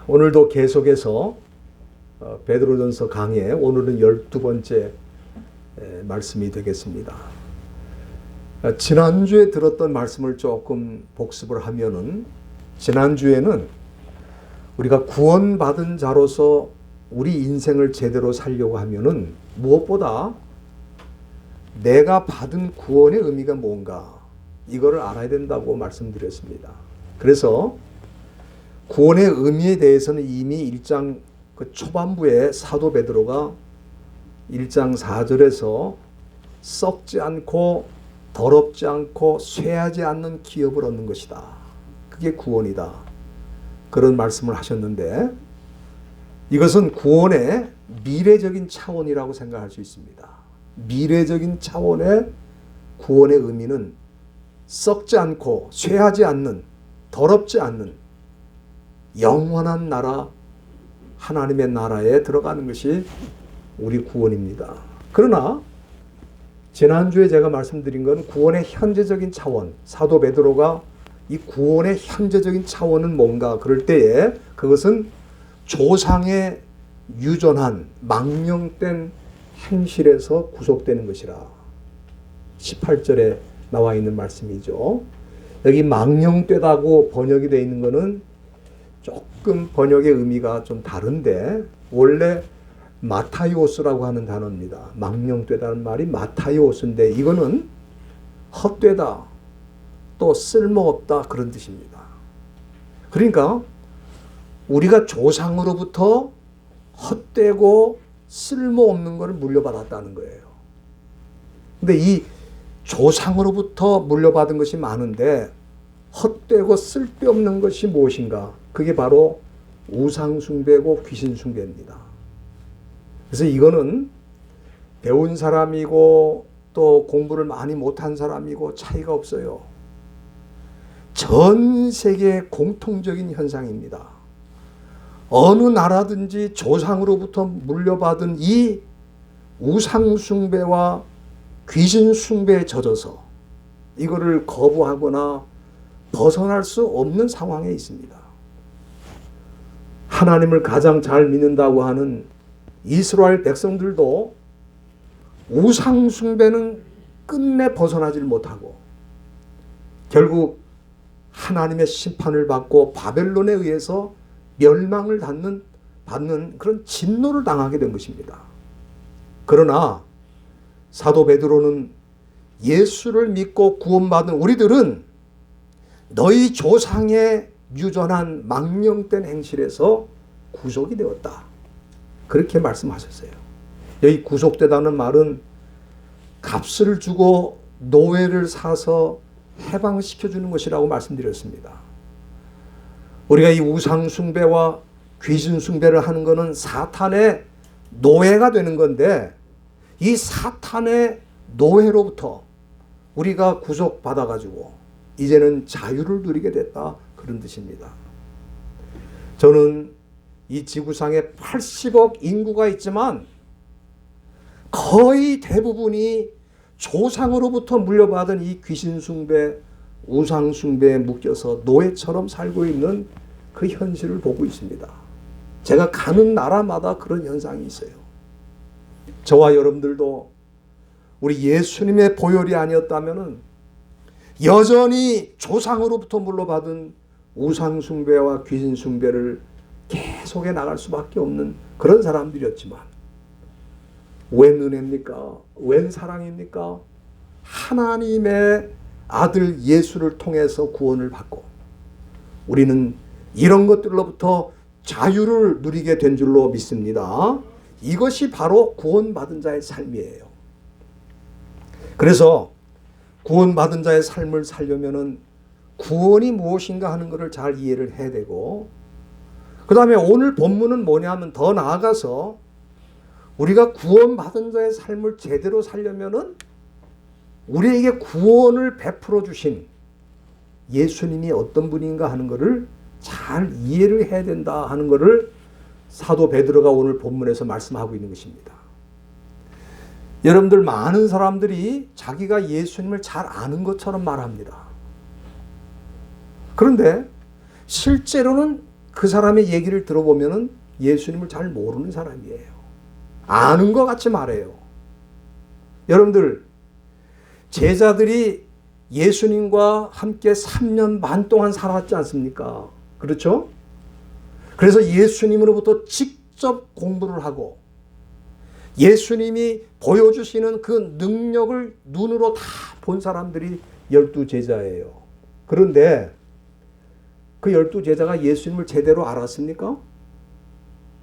오늘도 계속해서 베드로전서 강의, 오늘은 12번째 말씀이 되겠습니다. 지난주에 들었던 말씀을 조금 복습을 하면은, 지난주에는 우리가 구원받은 자로서 우리 인생을 제대로 살려고 하면은 무엇보다 내가 받은 구원의 의미가 뭔가 이거를 알아야 된다고 말씀드렸습니다. 그래서 구원의 의미에 대해서는 이미 1장 그 초반부에 사도 베드로가 1장 4절에서 썩지 않고 더럽지 않고 쇠하지 않는 기업을 얻는 것이다. 그게 구원이다. 그런 말씀을 하셨는데, 이것은 구원의 미래적인 차원이라고 생각할 수 있습니다. 미래적인 차원의 구원의 의미는 썩지 않고 쇠하지 않는, 더럽지 않는 영원한 나라, 하나님의 나라에 들어가는 것이 우리 구원입니다. 그러나 지난주에 제가 말씀드린 건 구원의 현재적인 차원, 사도 베드로가 이 구원의 현재적인 차원은 뭔가 그럴 때에 그것은 조상의 유전한 망령된 행실에서 구속되는 것이라 18절에 나와 있는 말씀이죠. 여기 망령되다고 번역이 되어 있는 것은 조금 번역의 의미가 좀 다른데, 원래 마타이오스라고 하는 단어입니다. 망령되다는 말이 마타이오스인데 이거는 헛되다, 또 쓸모없다, 그런 뜻입니다. 그러니까 우리가 조상으로부터 헛되고 쓸모없는 것을 물려받았다는 거예요. 근데 이 조상으로부터 물려받은 것이 많은데 헛되고 쓸데없는 것이 무엇인가? 그게 바로 우상숭배고 귀신숭배입니다. 그래서 이거는 배운 사람이고 또 공부를 많이 못한 사람이고 차이가 없어요. 전 세계 공통적인 현상입니다. 어느 나라든지 조상으로부터 물려받은 이 우상숭배와 귀신숭배에 젖어서 이거를 거부하거나 벗어날 수 없는 상황에 있습니다. 하나님을 가장 잘 믿는다고 하는 이스라엘 백성들도 우상숭배는 끝내 벗어나질 못하고 결국 하나님의 심판을 받고 바벨론에 의해서 멸망을 받는 그런 진노를 당하게 된 것입니다. 그러나 사도 베드로는 예수를 믿고 구원받은 우리들은 너희 조상의 유전한 망령된 행실에서 구속이 되었다. 그렇게 말씀하셨어요. 여기 구속되다는 말은 값을 주고 노예를 사서 해방시켜주는 것이라고 말씀드렸습니다. 우리가 이 우상숭배와 귀신숭배를 하는 것은 사탄의 노예가 되는 건데, 이 사탄의 노예로부터 우리가 구속받아가지고 이제는 자유를 누리게 됐다, 그런 뜻입니다. 저는 이 지구상에 80억 인구가 있지만 거의 대부분이 조상으로부터 물려받은 이 귀신숭배, 우상숭배에 묶여서 노예처럼 살고 있는 그 현실을 보고 있습니다. 제가 가는 나라마다 그런 현상이 있어요. 저와 여러분들도 우리 예수님의 보혈이 아니었다면 여전히 조상으로부터 물려받은 우상숭배와 귀신숭배를 계속해 나갈 수밖에 없는 그런 사람들이었지만, 웬 은혜입니까? 웬 사랑입니까? 하나님의 아들 예수를 통해서 구원을 받고 우리는 이런 것들로부터 자유를 누리게 된 줄로 믿습니다. 이것이 바로 구원받은 자의 삶이에요. 그래서 구원받은 자의 삶을 살려면은 구원이 무엇인가 하는 것을 잘 이해를 해야 되고, 그 다음에 오늘 본문은 뭐냐면 더 나아가서 우리가 구원받은 자의 삶을 제대로 살려면은 우리에게 구원을 베풀어 주신 예수님이 어떤 분인가 하는 것을 잘 이해를 해야 된다 하는 것을 사도 베드로가 오늘 본문에서 말씀하고 있는 것입니다. 여러분들, 많은 사람들이 자기가 예수님을 잘 아는 것처럼 말합니다. 그런데 실제로는 그 사람의 얘기를 들어보면은 예수님을 잘 모르는 사람이에요. 아는 것 같이 말해요. 여러분들, 제자들이 예수님과 함께 3년 반 동안 살았지 않습니까? 그렇죠? 그래서 예수님으로부터 직접 공부를 하고 예수님이 보여주시는 그 능력을 눈으로 다 본 사람들이 12제자예요. 그런데 그 12제자가 예수님을 제대로 알았습니까?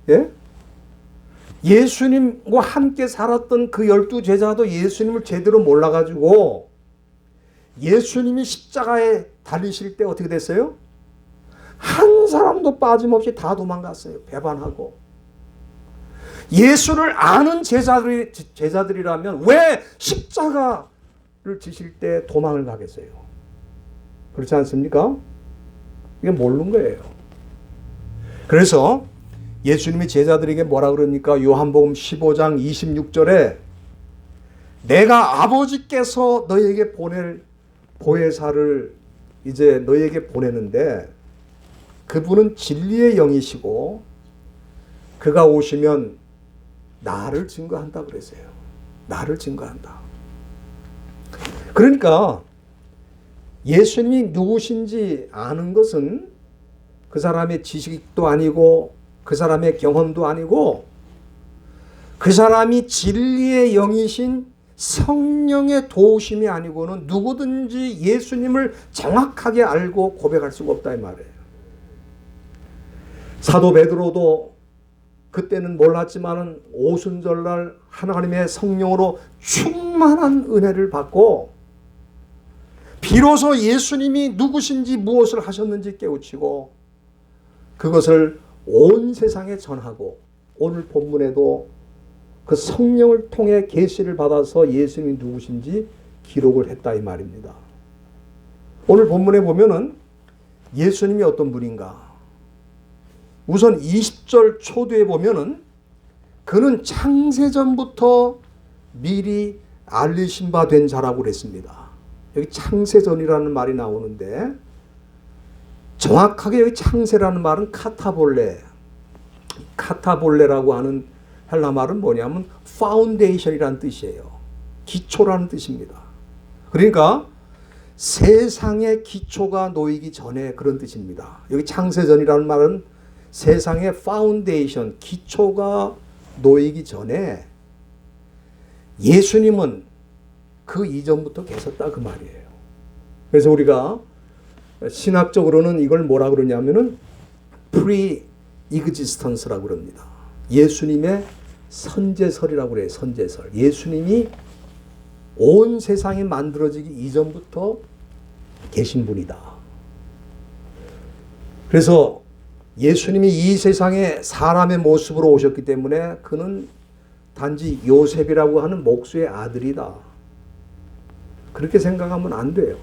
예? 예수님과 함께 살았던 그 12제자도 예수님을 제대로 몰라가지고 예수님이 십자가에 달리실 때 어떻게 됐어요? 한 사람도 빠짐없이 다 도망갔어요. 배반하고. 예수를 아는 제자들이라면 왜 십자가를 지실 때 도망을 가겠어요? 그렇지 않습니까? 이게 모르는 거예요. 그래서 예수님이 제자들에게 뭐라 그러니까 요한복음 15장 26절에 내가 아버지께서 너에게 보낼 보혜사를 이제 너에게 보내는데 그분은 진리의 영이시고 그가 오시면 나를 증거한다 그랬어요. 나를 증거한다. 그러니까 예수님이 누구신지 아는 것은 그 사람의 지식도 아니고 그 사람의 경험도 아니고 그 사람이 진리의 영이신 성령의 도우심이 아니고는 누구든지 예수님을 정확하게 알고 고백할 수가 없다 이 말이에요. 사도 베드로도 그때는 몰랐지만은 오순절날 하나님의 성령으로 충만한 은혜를 받고 비로소 예수님이 누구신지 무엇을 하셨는지 깨우치고 그것을 온 세상에 전하고 오늘 본문에도 그 성령을 통해 계시를 받아서 예수님이 누구신지 기록을 했다 이 말입니다. 오늘 본문에 보면은 예수님이 어떤 분인가? 우선 20절 초두에 보면은 그는 창세전부터 미리 알리신 바 된 자라고 그랬습니다. 여기 창세전이라는 말이 나오는데 정확하게 여기 창세라는 말은 카타볼레라고 하는 헬라 말은 뭐냐면 파운데이션이라는 뜻이에요. 기초라는 뜻입니다. 그러니까 세상의 기초가 놓이기 전에 그런 뜻입니다. 여기 창세전이라는 말은 세상의 파운데이션, 기초가 놓이기 전에 예수님은 그 이전부터 계셨다 그 말이에요. 그래서 우리가 신학적으로는 이걸 뭐라 그러냐면은 pre-existence라고 그럽니다. 예수님의 선제설이라고 그래요. 선제설. 예수님이 온 세상이 만들어지기 이전부터 계신 분이다. 그래서 예수님이 이 세상에 사람의 모습으로 오셨기 때문에 그는 단지 요셉이라고 하는 목수의 아들이다. 그렇게 생각하면 안 돼요.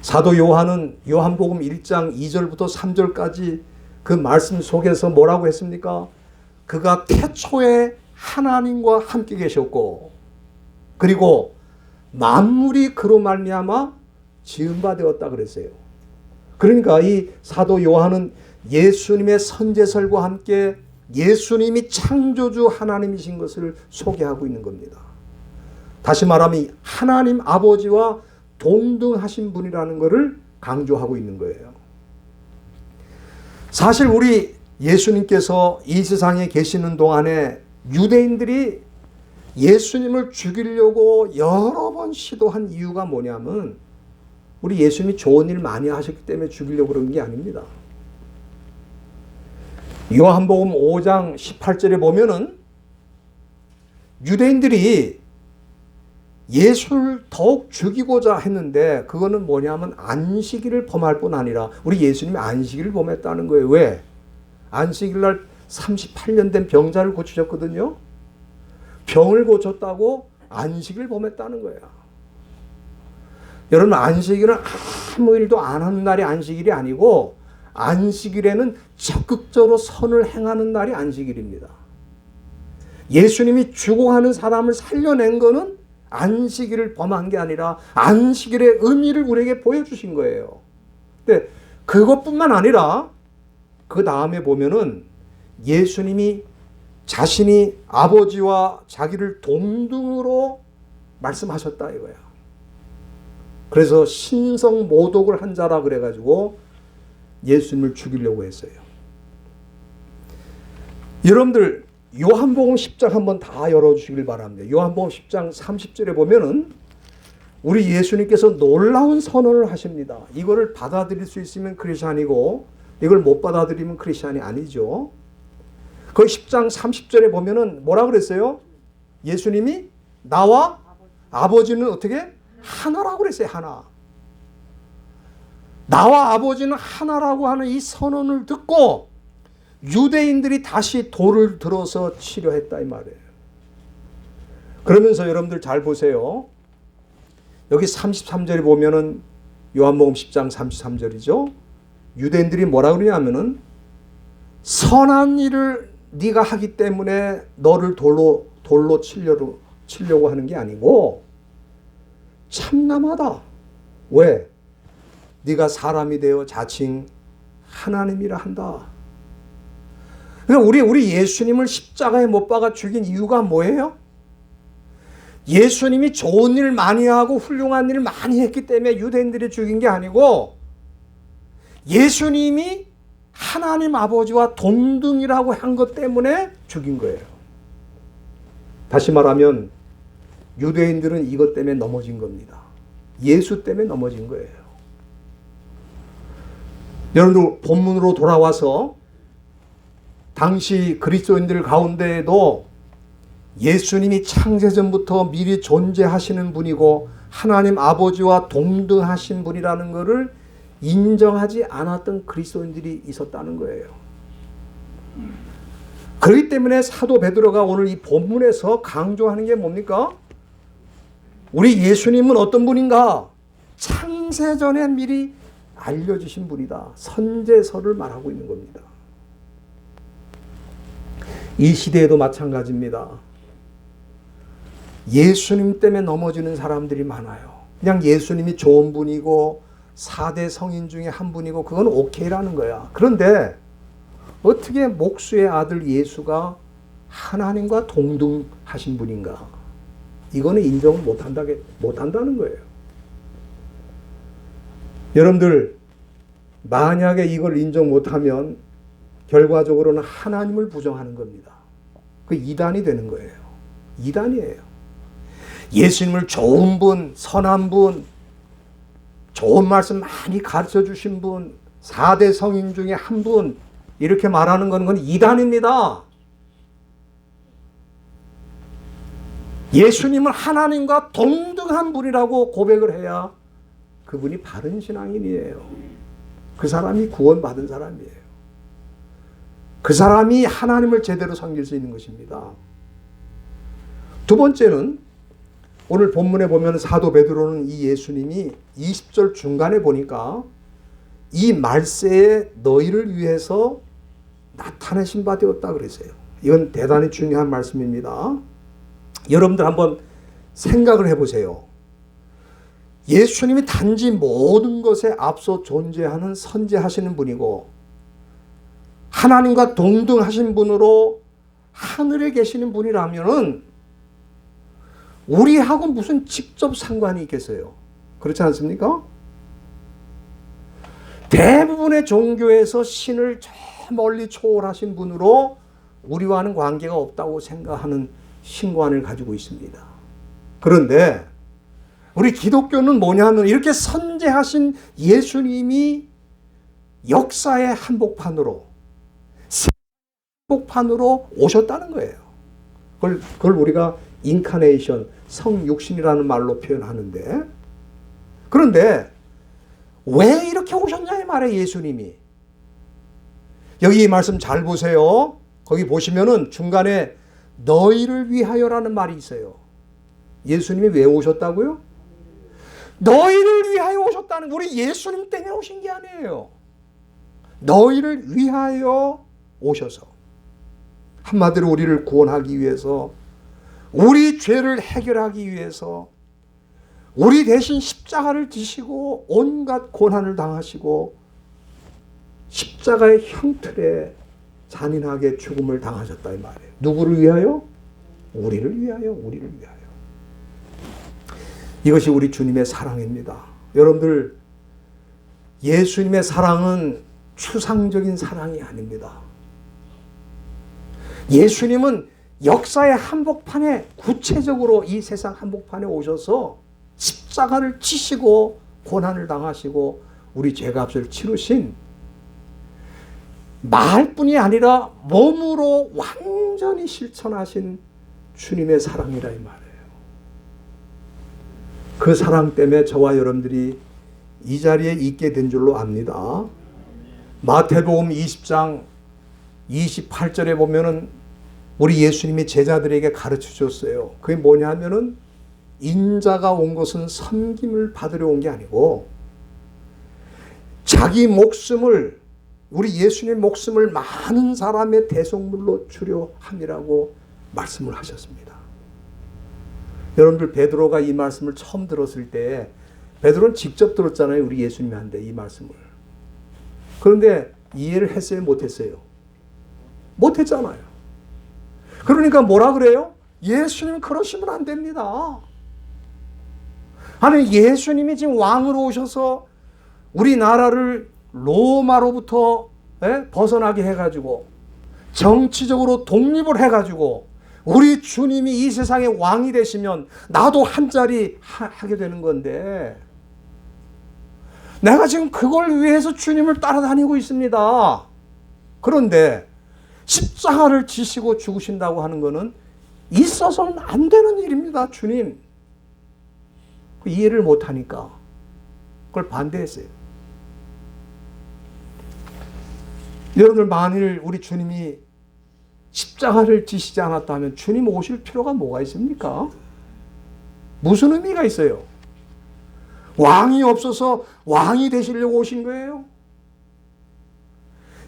사도 요한은 요한복음 1장 2절부터 3절까지 그 말씀 속에서 뭐라고 했습니까? 그가 태초에 하나님과 함께 계셨고 그리고 만물이 그로 말미암아 지은 바 되었다 그랬어요. 그러니까 이 사도 요한은 예수님의 선제설과 함께 예수님이 창조주 하나님이신 것을 소개하고 있는 겁니다. 다시 말하면 하나님 아버지와 동등하신 분이라는 것을 강조하고 있는 거예요. 사실 우리 예수님께서 이 세상에 계시는 동안에 유대인들이 예수님을 죽이려고 여러 번 시도한 이유가 뭐냐면 우리 예수님이 좋은 일 많이 하셨기 때문에 죽이려고 그런 게 아닙니다. 요한복음 5장 18절에 보면은 유대인들이 예수를 더욱 죽이고자 했는데 그거는 뭐냐면 안식일을 범할 뿐 아니라 우리 예수님이 안식일을 범했다는 거예요. 왜? 안식일날 38년 된 병자를 고치셨거든요. 병을 고쳤다고 안식일을 범했다는 거예요. 여러분 안식일은 아무 일도 안 하는 날이 안식일이 아니고 안식일에는 적극적으로 선을 행하는 날이 안식일입니다. 예수님이 죽어가는 사람을 살려낸 거는 안식일을 범한 게 아니라 안식일의 의미를 우리에게 보여주신 거예요. 근데 그것뿐만 아니라 그 다음에 보면은 예수님이 자신이 아버지와 자기를 동등으로 말씀하셨다 이거야. 그래서 신성 모독을 한 자라 그래가지고 예수님을 죽이려고 했어요. 여러분들 요한복음 10장 한번 다 열어주시길 바랍니다. 요한복음 10장 30절에 보면은 우리 예수님께서 놀라운 선언을 하십니다. 이거를 받아들일 수 있으면 크리스찬이고 이걸 못 받아들이면 크리스찬이 아니죠. 그 10장 30절에 보면은 뭐라 그랬어요? 예수님이 나와 아버지는 어떻게? 하나라고 그랬어요. 하나. 나와 아버지는 하나라고 하는 이 선언을 듣고 유대인들이 다시 돌을 들어서 치려했다 이 말이에요. 그러면서 여러분들 잘 보세요. 여기 33절에 보면은 요한복음 10장 33절이죠. 유대인들이 뭐라 그러냐면은 선한 일을 네가 하기 때문에 너를 돌로 치려고 하는 게 아니고 참남하다. 왜? 네가 사람이 되어 자칭 하나님이라 한다. 그러니까 우리 예수님을 십자가에 못 박아 죽인 이유가 뭐예요? 예수님이 좋은 일 많이 하고 훌륭한 일 많이 했기 때문에 유대인들이 죽인 게 아니고 예수님이 하나님 아버지와 동등이라고 한 것 때문에 죽인 거예요. 다시 말하면 유대인들은 이것 때문에 넘어진 겁니다. 예수 때문에 넘어진 거예요. 여러분들 본문으로 돌아와서 당시 그리스도인들 가운데에도 예수님이 창세전부터 미리 존재하시는 분이고 하나님 아버지와 동등하신 분이라는 것을 인정하지 않았던 그리스도인들이 있었다는 거예요. 그렇기 때문에 사도 베드로가 오늘 이 본문에서 강조하는 게 뭡니까? 우리 예수님은 어떤 분인가? 창세전에 미리 알려주신 분이다. 선제서를 말하고 있는 겁니다. 이 시대에도 마찬가지입니다. 예수님 때문에 넘어지는 사람들이 많아요. 그냥 예수님이 좋은 분이고 4대 성인 중에 한 분이고 그건 오케이라는 거야. 그런데 어떻게 목수의 아들 예수가 하나님과 동등하신 분인가? 이거는 인정을 못한다는 거예요. 여러분들 만약에 이걸 인정 못하면 결과적으로는 하나님을 부정하는 겁니다. 그 이단이 되는 거예요. 이단이에요. 예수님을 좋은 분, 선한 분, 좋은 말씀 많이 가르쳐 주신 분, 4대 성인 중에 한 분 이렇게 말하는 건 이단입니다. 예수님은 하나님과 동등한 분이라고 고백을 해야 그분이 바른 신앙인이에요. 그 사람이 구원받은 사람이에요. 그 사람이 하나님을 제대로 섬길 수 있는 것입니다. 두 번째는 오늘 본문에 보면 사도 베드로는 이 예수님이 20절 중간에 보니까 이 말세에 너희를 위해서 나타내신 바 되었다 그랬어요. 이건 대단히 중요한 말씀입니다. 여러분들 한번 생각을 해보세요. 예수님이 단지 모든 것에 앞서 존재하는 선지하시는 분이고 하나님과 동등하신 분으로 하늘에 계시는 분이라면은 우리하고 무슨 직접 상관이 있겠어요? 그렇지 않습니까? 대부분의 종교에서 신을 저 멀리 초월하신 분으로 우리와는 관계가 없다고 생각하는 신관을 가지고 있습니다. 그런데 우리 기독교는 뭐냐면 이렇게 선재하신 예수님이 역사의 한복판으로 오셨다는 거예요. 그걸 우리가 인카네이션, 성육신이라는 말로 표현하는데 그런데 왜 이렇게 오셨냐 이 말이에요. 예수님이. 여기 이 말씀 잘 보세요. 거기 보시면은 중간에 너희를 위하여라는 말이 있어요. 예수님이 왜 오셨다고요? 너희를 위하여 오셨다는, 우리 예수님 때문에 오신 게 아니에요. 너희를 위하여 오셔서 한마디로 우리를 구원하기 위해서, 우리 죄를 해결하기 위해서 우리 대신 십자가를 지시고 온갖 고난을 당하시고 십자가의 형틀에 잔인하게 죽음을 당하셨다 이 말이에요. 누구를 위하여? 우리를 위하여, 우리를 위하여. 이것이 우리 주님의 사랑입니다. 여러분들, 예수님의 사랑은 추상적인 사랑이 아닙니다. 예수님은 역사의 한복판에, 구체적으로 이 세상 한복판에 오셔서 십자가를 지시고 고난을 당하시고 우리 죄값을 치르신, 말뿐이 아니라 몸으로 완전히 실천하신 주님의 사랑이라 이 말이에요. 그 사랑 때문에 저와 여러분들이 이 자리에 있게 된 줄로 압니다. 마태복음 20장 28절에 보면은 우리 예수님이 제자들에게 가르쳐 주셨어요. 그게 뭐냐 하면은 인자가 온 것은 섬김을 받으러 온 게 아니고 자기 목숨을, 우리 예수님의 목숨을 많은 사람의 대속물로 주려 함이라고 말씀을 하셨습니다. 여러분들, 베드로가 이 말씀을 처음 들었을 때 베드로는 직접 들었잖아요. 우리 예수님한테 이 말씀을. 그런데 이해를 했어요? 못했어요? 못했잖아요. 그러니까 뭐라 그래요? 예수님 그러시면 안 됩니다. 아니, 예수님이 지금 왕으로 오셔서 우리나라를 로마로부터 벗어나게 해가지고 정치적으로 독립을 해가지고 우리 주님이 이 세상의 왕이 되시면 나도 한 자리 하게 되는 건데, 내가 지금 그걸 위해서 주님을 따라다니고 있습니다. 그런데 십자가를 지시고 죽으신다고 하는 것은 있어서는 안 되는 일입니다. 주님. 이해를 못하니까 그걸 반대했어요. 여러분들, 만일 우리 주님이 십자가를 지시지 않았다면 주님 오실 필요가 뭐가 있습니까? 무슨 의미가 있어요? 왕이 없어서 왕이 되시려고 오신 거예요?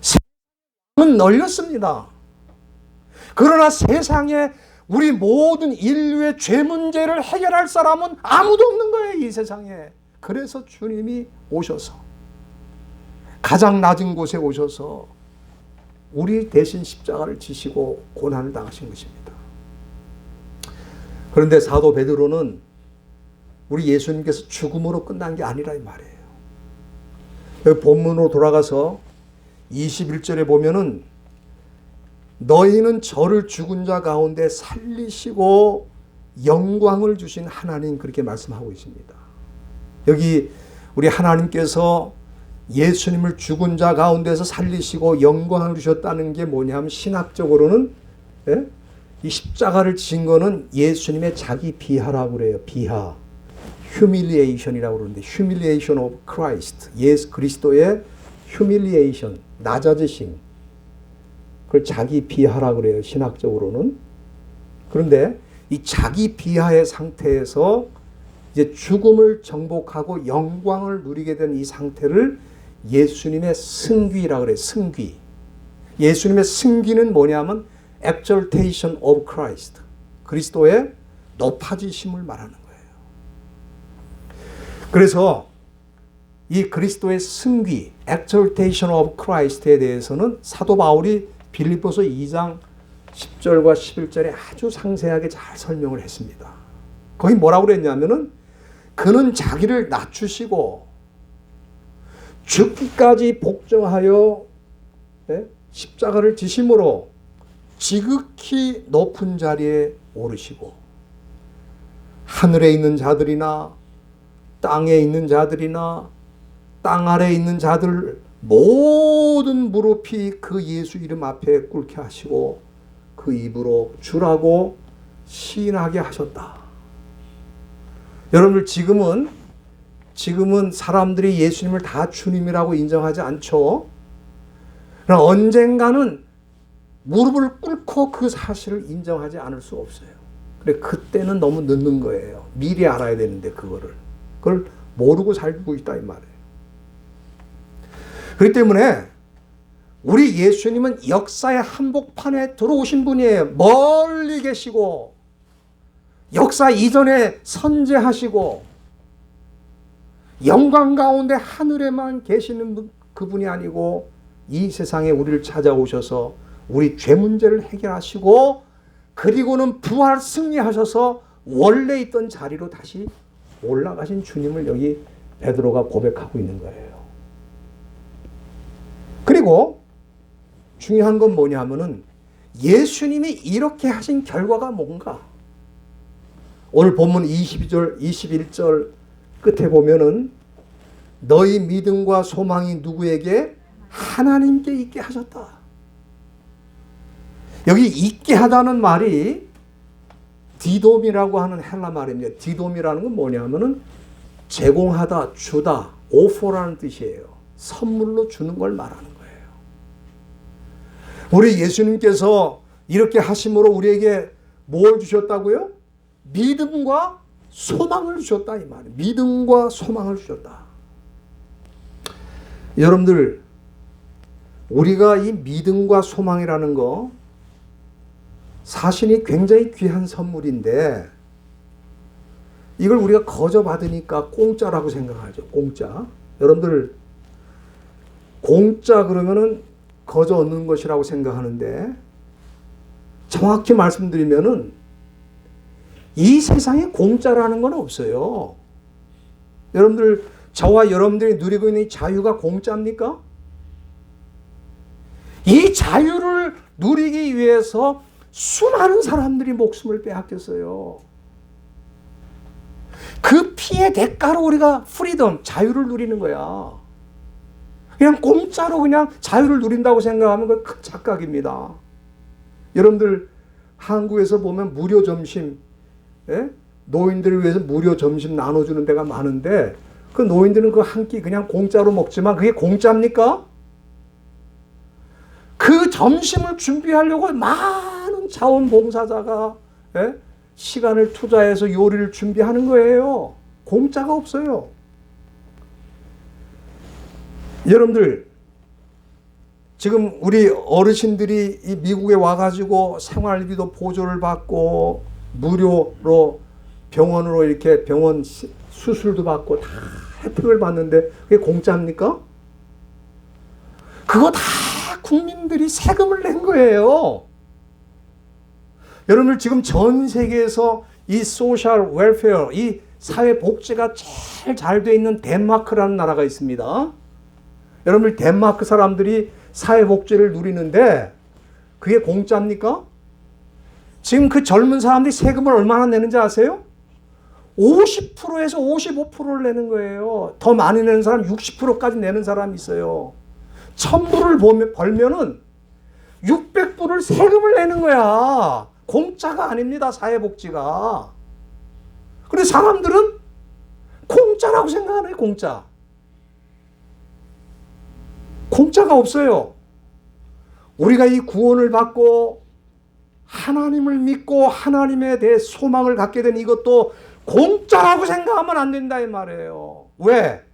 세상은 널렸습니다. 그러나 세상에 우리 모든 인류의 죄 문제를 해결할 사람은 아무도 없는 거예요, 이 세상에. 그래서 주님이 오셔서 가장 낮은 곳에 오셔서 우리 대신 십자가를 지시고 고난을 당하신 것입니다. 그런데 사도 베드로는 우리 예수님께서 죽음으로 끝난 게 아니라 이 말이에요. 여기 본문으로 돌아가서 21절에 보면은 너희는 저를 죽은 자 가운데 살리시고 영광을 주신 하나님, 그렇게 말씀하고 있습니다. 여기 우리 하나님께서 예수님을 죽은 자 가운데서 살리시고 영광을 주셨다는 게 뭐냐면, 신학적으로는 이 십자가를 진 거는 예수님의 자기 비하라고 그래요. 비하. humiliation이라고 그러는데, humiliation of Christ. 예수 그리스도의 humiliation, 낮아지심. 그걸 자기 비하라고 그래요. 신학적으로는. 그런데 이 자기 비하의 상태에서 이제 죽음을 정복하고 영광을 누리게 된 이 상태를 예수님의 승귀라고 그래요. 승귀. 예수님의 승귀는 뭐냐면 exaltation of Christ. 그리스도의 높아지심을 말하는 거예요. 그래서 이 그리스도의 승귀, exaltation of Christ에 대해서는 사도 바울이 빌립보서 2장 10절과 11절에 아주 상세하게 잘 설명을 했습니다. 거기 뭐라고 그랬냐면은 그는 자기를 낮추시고 죽기까지 복종하여 십자가를 지심으로 지극히 높은 자리에 오르시고 하늘에 있는 자들이나 땅에 있는 자들이나 땅 아래에 있는 자들 모든 무릎이 그 예수 이름 앞에 꿇게 하시고 그 입으로 주라고 시인하게 하셨다. 여러분들, 지금은 사람들이 예수님을 다 주님이라고 인정하지 않죠. 그러나 언젠가는 무릎을 꿇고 그 사실을 인정하지 않을 수 없어요. 그래, 그때는 너무 늦는 거예요. 미리 알아야 되는데 그걸 모르고 살고 있다 이 말이에요. 그렇기 때문에 우리 예수님은 역사의 한복판에 들어오신 분이에요. 멀리 계시고 역사 이전에 선재하시고 영광 가운데 하늘에만 계시는 그분이 아니고 이 세상에 우리를 찾아오셔서 우리 죄 문제를 해결하시고 그리고는 부활 승리하셔서 원래 있던 자리로 다시 올라가신 주님을 여기 베드로가 고백하고 있는 거예요. 그리고 중요한 건 뭐냐 하면은 예수님이 이렇게 하신 결과가 뭔가? 오늘 본문 22절, 21절 끝에 보면은 너희 믿음과 소망이 누구에게? 하나님께 있게 하셨다. 여기 있게 하다는 말이 디돔이라고 하는 헬라 말입니다. 디돔이라는 건 뭐냐면은 제공하다, 주다, 오퍼라는 뜻이에요. 선물로 주는 걸 말하는 거예요. 우리 예수님께서 이렇게 하심으로 우리에게 뭘 주셨다고요? 믿음과 소망을 주셨다 이 말이에요. 믿음과 소망을 주셨다. 여러분들, 우리가 이 믿음과 소망이라는 거 사실이 굉장히 귀한 선물인데 이걸 우리가 거저 받으니까 공짜라고 생각하죠. 공짜. 여러분들, 공짜 그러면은 거저 얻는 것이라고 생각하는데 정확히 말씀드리면은 이 세상에 공짜라는 건 없어요. 여러분들, 저와 여러분들이 누리고 있는 이 자유가 공짜입니까? 이 자유를 누리기 위해서 수많은 사람들이 목숨을 빼앗겼어요. 그 피의 대가로 우리가 프리덤, 자유를 누리는 거야. 그냥 공짜로 그냥 자유를 누린다고 생각하면 그건 큰 착각입니다. 여러분들, 한국에서 보면 무료 점심, 노인들을 위해서 무료 점심 나눠주는 데가 많은데 그 노인들은 그 한 끼 그냥 공짜로 먹지만 그게 공짜입니까? 그 점심을 준비하려고 많은 자원봉사자가 시간을 투자해서 요리를 준비하는 거예요. 공짜가 없어요. 여러분들, 지금 우리 어르신들이 이 미국에 와가지고 생활비도 보조를 받고 무료로 병원으로 이렇게 병원 수술도 받고 다 혜택을 받는데 그게 공짜입니까? 그거 다 국민들이 세금을 낸 거예요. 여러분들, 지금 전 세계에서 이 소셜 웰페어, 이 사회 복지가 제일 잘 돼 있는 덴마크라는 나라가 있습니다. 여러분들, 덴마크 사람들이 사회 복지를 누리는데 그게 공짜입니까? 지금 그 젊은 사람들이 세금을 얼마나 내는지 아세요? 50%에서 55%를 내는 거예요. 더 많이 내는 사람 60%까지 내는 사람이 있어요. 1000불을 벌면은 600불을 세금을 내는 거야. 공짜가 아닙니다, 사회복지가. 그런데 사람들은 공짜라고 생각하네, 공짜. 공짜가 없어요. 우리가 이 구원을 받고 하나님을 믿고 하나님에 대해 소망을 갖게 된 이것도 공짜라고 생각하면 안 된다 이 말이에요. 왜?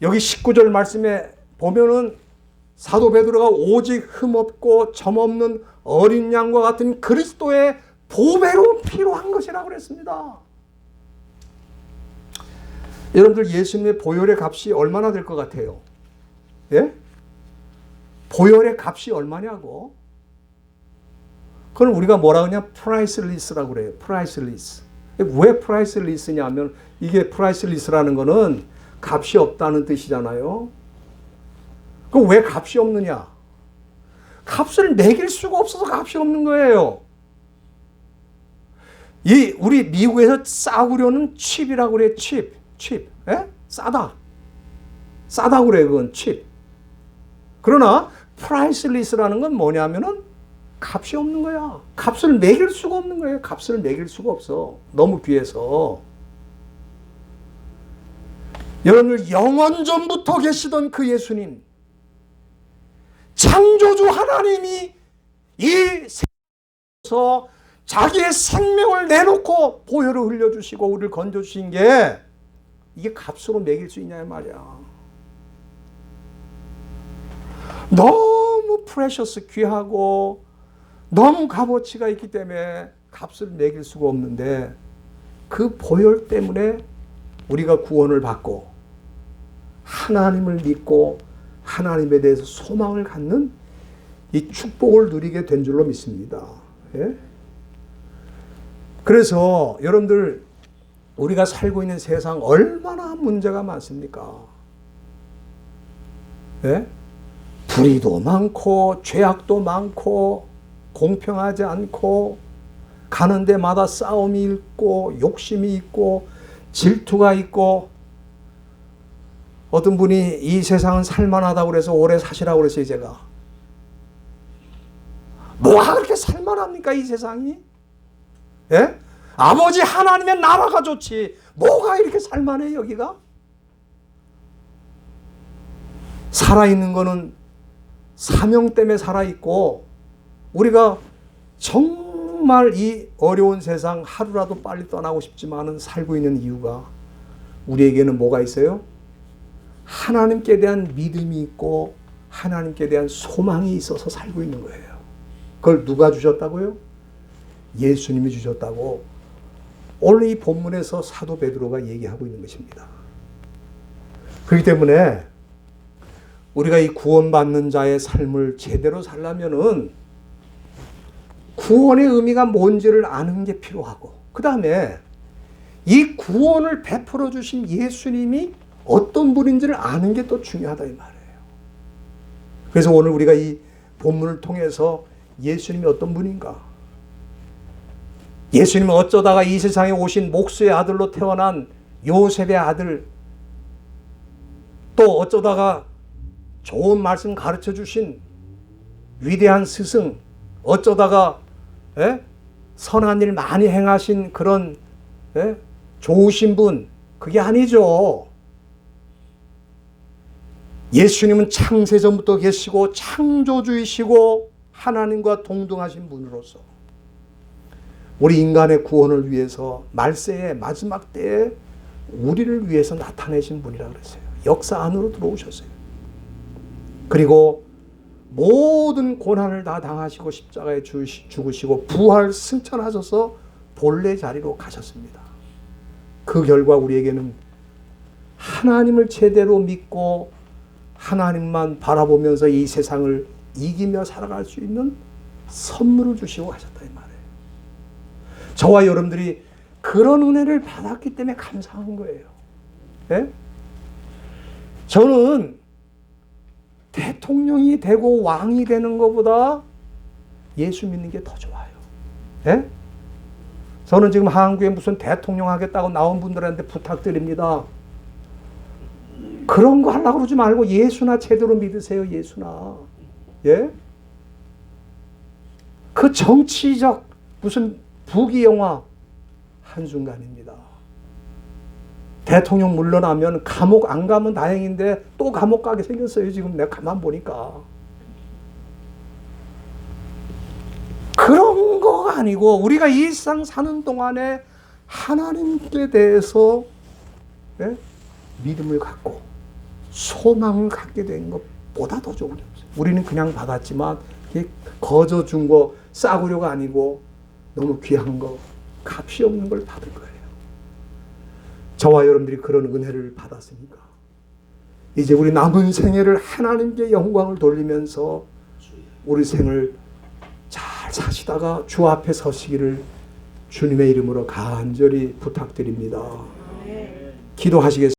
여기 19절 말씀에 보면은 사도 베드로가 오직 흠없고 점없는 어린 양과 같은 그리스도의 보배로운 피로 한 것이라고 그랬습니다. 여러분들, 예수님의 보혈의 값이 얼마나 될 것 같아요? 예? 보혈의 값이 얼마냐고? 그건 우리가 뭐라 그러냐? 프라이스리스라고 그래요. 프라이스리스. 왜 프라이스리스냐 하면 이게 프라이스리스라는 거는 값이 없다는 뜻이잖아요. 그럼 왜 값이 없느냐? 값을 매길 수가 없어서 값이 없는 거예요. 우리 미국에서 싸구려는 칩이라고 그래. 칩. 예? 싸다고 그래. 그건 칩. 그러나 프라이스리스라는 건 뭐냐면은 값이 없는 거야. 값을 매길 수가 없는 거예요. 값을 매길 수가 없어. 너무 귀해서. 여러분들, 영원전부터 계시던 그 예수님, 창조주 하나님이 이 세상에서 자기의 생명을 내놓고 보혈을 흘려주시고 우리를 건져주신 게 이게 값으로 매길 수 있냐 말이야. 너무 프레셔스, 귀하고 너무 값어치가 있기 때문에 값을 매길 수가 없는데 그 보혈 때문에 우리가 구원을 받고 하나님을 믿고 하나님에 대해서 소망을 갖는 이 축복을 누리게 된 줄로 믿습니다. 예? 그래서 여러분들 우리가 살고 있는 세상 얼마나 문제가 많습니까? 예? 불의도 많고 죄악도 많고 공평하지 않고 가는 데마다 싸움이 있고 욕심이 있고 질투가 있고 어떤 분이 이 세상은 살만하다고 그래서 오래 사시라고 그랬어요. 제가 뭐가 그렇게 살만합니까 이 세상이? 예? 아버지 하나님의 나라가 좋지 뭐가 이렇게 살만해 여기가? 살아있는 거는 사명 때문에 살아있고 우리가 정말 이 어려운 세상 하루라도 빨리 떠나고 싶지만은 살고 있는 이유가 우리에게는 뭐가 있어요? 하나님께 대한 믿음이 있고 하나님께 대한 소망이 있어서 살고 있는 거예요. 그걸 누가 주셨다고요? 예수님이 주셨다고 오늘 이 본문에서 사도 베드로가 얘기하고 있는 것입니다. 그렇기 때문에 우리가 이 구원받는 자의 삶을 제대로 살려면은 구원의 의미가 뭔지를 아는 게 필요하고 그 다음에 이 구원을 베풀어 주신 예수님이 어떤 분인지를 아는 게 또 중요하다 이 말이에요. 그래서 오늘 우리가 이 본문을 통해서 예수님이 어떤 분인가? 예수님은 어쩌다가 이 세상에 오신 목수의 아들로 태어난 요셉의 아들, 또 어쩌다가 좋은 말씀 가르쳐 주신 위대한 스승, 어쩌다가 선한 일 많이 행하신 그런 좋으신 분, 그게 아니죠. 예수님은 창세전부터 계시고 창조주이시고 하나님과 동등하신 분으로서 우리 인간의 구원을 위해서 말세의 마지막 때에 우리를 위해서 나타내신 분이라 그랬어요. 역사 안으로 들어오셨어요. 그리고 모든 고난을 다 당하시고 십자가에 죽으시고 부활 승천하셔서 본래 자리로 가셨습니다. 그 결과 우리에게는 하나님을 제대로 믿고 하나님만 바라보면서 이 세상을 이기며 살아갈 수 있는 선물을 주시고 가셨다 이 말이에요. 저와 여러분들이 그런 은혜를 받았기 때문에 감사한 거예요. 예? 저는 대통령이 되고 왕이 되는 것보다 예수 믿는 게 더 좋아요. 예? 저는 지금 한국에 무슨 대통령 하겠다고 나온 분들한테 부탁드립니다. 그런 거 하려고 그러지 말고 예수나 제대로 믿으세요. 예수나. 예? 그 정치적 무슨 부귀영화 한순간입니다. 대통령 물러나면 감옥 안 가면 다행인데 또 감옥 가게 생겼어요. 지금 내가 가만 보니까. 그런 거가 아니고 우리가 이 세상 사는 동안에 하나님께 대해서 믿음을 갖고 소망을 갖게 된 것보다 더 좋은 게 없어요. 우리는 그냥 받았지만 거저 준 거 싸구려가 아니고 너무 귀한 거 값이 없는 걸 받은 거예요. 저와 여러분들이 그런 은혜를 받았으니까 이제 우리 남은 생애를 하나님께 영광을 돌리면서 우리 생을 잘 사시다가 주 앞에 서시기를 주님의 이름으로 간절히 부탁드립니다. 기도하시겠습니다.